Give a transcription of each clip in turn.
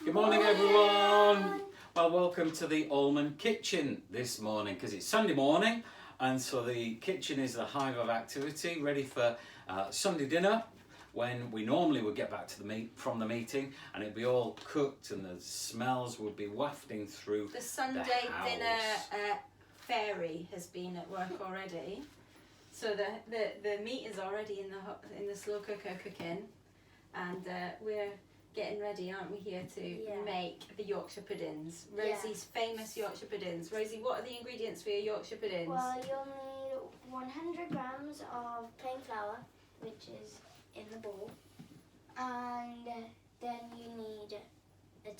Good morning, everyone. Well, welcome to the Allman kitchen this morning, because it's Sunday morning, and so the kitchen is the hive of activity, ready for Sunday dinner, when we normally would get back to from the meeting, and it'd be all cooked, and the smells would be wafting through the Sunday the dinner fairy has been at work already, so the meat is already in the slow cooker cooking, and we're getting ready, aren't we, here to make the Yorkshire puddings. Rosie's famous Yorkshire puddings. Rosie, what are the ingredients for your Yorkshire puddings? Well, you'll need 100 grams of plain flour, which is in the bowl, and then you need a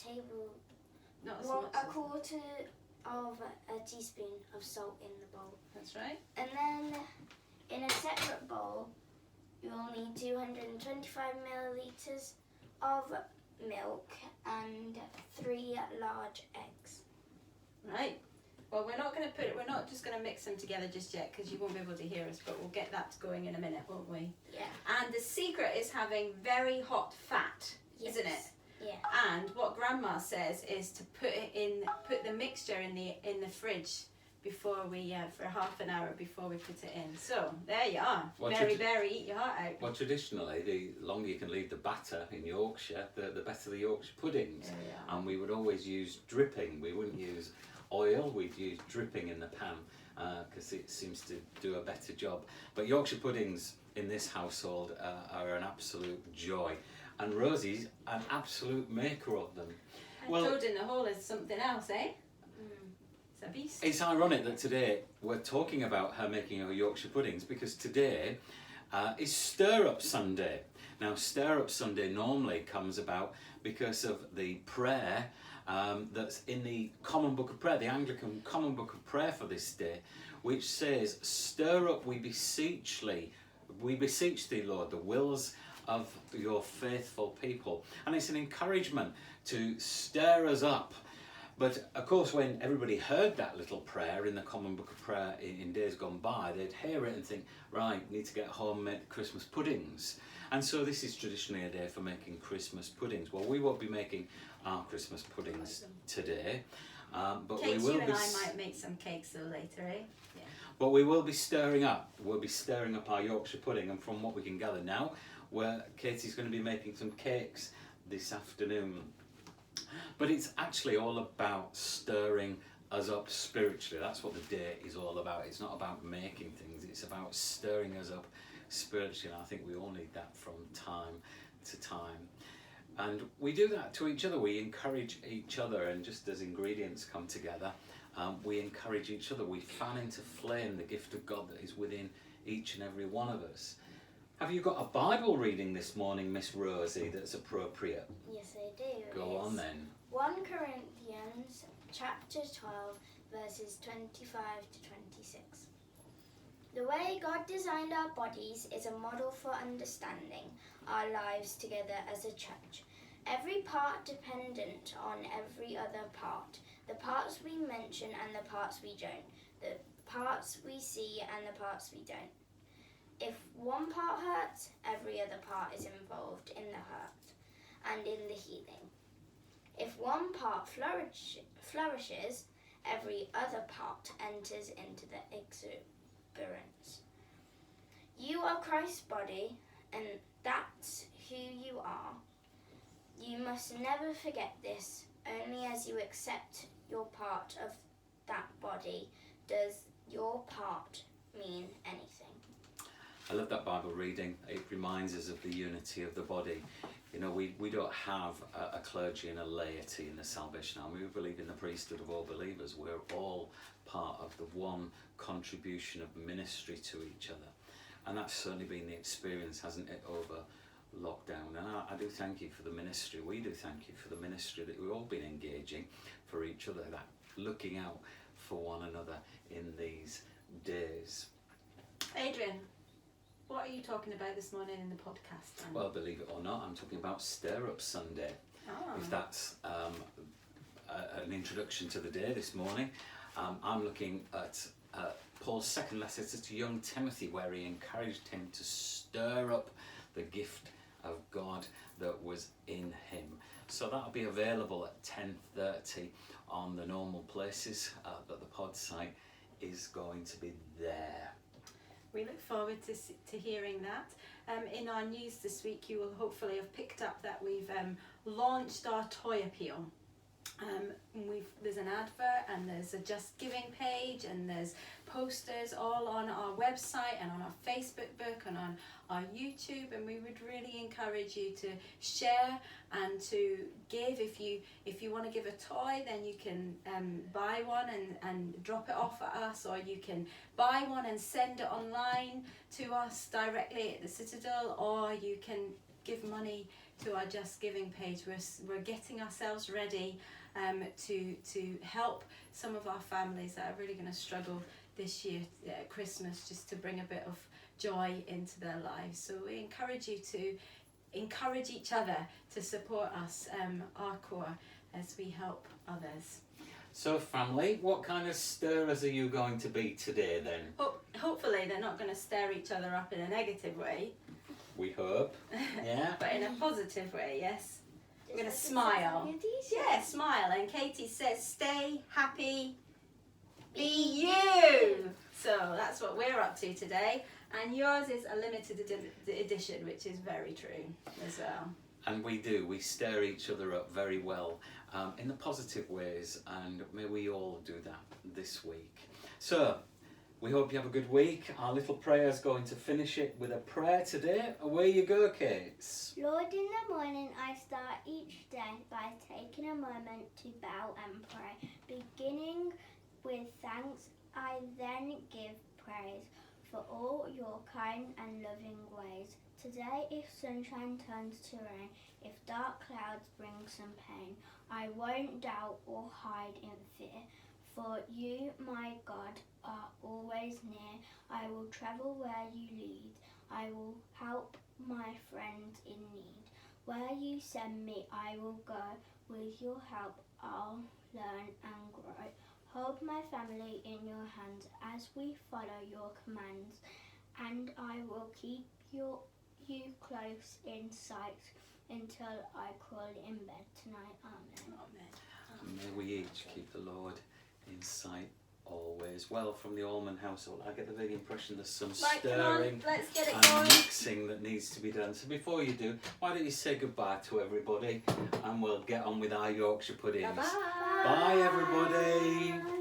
quarter of a teaspoon of salt in the bowl. That's right. And then in a separate bowl, you'll need 225 millilitres of milk and 3 large eggs. Right. Well, we're not just going to mix them together just yet, because you won't be able to hear us, but we'll get that going in a minute, won't we? Yeah. And the secret is having very hot fat, isn't it? Yeah. And what Grandma says is to put the mixture in the fridge before we for half an hour before we put it in. So there you are. Well, very eat your heart out. Well, traditionally, the longer you can leave the batter in Yorkshire, the better the Yorkshire puddings. And we would always use dripping. We wouldn't use oil, we'd use dripping in the pan, because it seems to do a better job. But Yorkshire puddings in this household are an absolute joy, and Rosie's an absolute maker of them. And Toad in the hole is something else, eh? It's a beast. It's ironic that today we're talking about her making her Yorkshire puddings, because today is Stir Up Sunday. Now, Stir Up Sunday normally comes about because of the prayer that's in the Common Book of Prayer, the Anglican Common Book of Prayer for this day, which says, "Stir up, we beseech thee, Lord, the wills of your faithful people." And it's an encouragement to stir us up. But of course, when everybody heard that little prayer in the Common Book of Prayer in days gone by, they'd hear it and think, right, need to get home and make Christmas puddings. And so this is traditionally a day for making Christmas puddings. Well, we won't be making our Christmas puddings today, but Cakes, we will you and I might make some cakes though later, eh? Yeah. But we will be stirring up. We'll be stirring up our Yorkshire pudding, and from what we can gather now, Katie's going to be making some cakes this afternoon. But it's actually all about stirring us up spiritually. That's what the day is all about. It's not about making things, it's about stirring us up spiritually, and I think we all need that from time to time. And we do that to each other. We encourage each other, and just as ingredients come together, we encourage each other. We fan into flame the gift of God that is within each and every one of us. Have you got a Bible reading this morning, Miss Rosie, that's appropriate? Yes, I do. Go on then. 1 Corinthians chapter 12, verses 25 to 26. The way God designed our bodies is a model for understanding our lives together as a church. Every part dependent on every other part. The parts we mention and the parts we don't. The parts we see and the parts we don't. If one part hurts, every other part is involved in the hurt and in the healing. If one part flourishes, every other part enters into the exuberance. You are Christ's body, and that's who you are. You must never forget this. Only as you accept your part of that body does your part mean anything. I love that Bible reading. It reminds us of the unity of the body. You know, we don't have a clergy and a laity in the Salvation Army. We believe in the priesthood of all believers. We're all part of the one contribution of ministry to each other. And that's certainly been the experience, hasn't it, over lockdown. And I do thank you for the ministry. We do thank you for the ministry that we've all been engaging for each other, that looking out for one another in these days. Adrian, what are you talking about this morning in the podcast, then? Well, believe it or not, I'm talking about Stir Up Sunday. If that's an introduction to the day this morning, I'm looking at Paul's second letter to young Timothy, where he encouraged him to stir up the gift of God that was in him. So that'll be available at 10:30 on the normal places, but the pod site is going to be there. We look forward to hearing that. In our news this week, you will hopefully have picked up that we've launched our toy appeal. There's an advert, and there's a Just Giving page, and there's posters all on our website and on our Facebook book and on our YouTube, and we would really encourage you to share and to give. If you want to give a toy, then you can buy one and drop it off at us, or you can buy one and send it online to us directly at the Citadel, or you can give money to our Just Giving page. We're getting ourselves ready to help some of our families that are really going to struggle this year at Christmas, just to bring a bit of joy into their lives. So we encourage you to encourage each other to support us, our core, as we help others. So family, what kind of stirrers are you going to be today then? Hopefully they're not going to stir each other up in a negative way. We hope. Yeah. But in a positive way, yes. We're going to Just smile. like it says Yeah, smile. And Katie says, stay happy, be you. So that's what we're up to today. And yours is a limited edition, which is very true as well. And we stir each other up very well in the positive ways, and may we all do that this week. So, we hope you have a good week. Our little prayer is going to finish it with a prayer today. Away you go, Kate. Lord, in the morning I start each day by taking a moment to bow and pray. Beginning with thanks, I then give praise for all your kind and loving ways. Today, if sunshine turns to rain, if dark clouds bring some pain, I won't doubt or hide in fear. For you, my God, are always near. I will travel where you lead. I will help my friends in need. Where you send me, I will go. With your help, I'll learn and grow. Hold my family in your hands as we follow your commands, and I will keep you close in sight until I crawl in bed tonight. Amen. Amen. And may we each keep the Lord in sight always. Well, from the Allman household, I get the big impression there's some Right, come on, stirring let's get it and going. mixing that needs to be done. So before you do, why don't you say goodbye to everybody, and we'll get on with our Yorkshire puddings. Bye-bye. Bye everybody.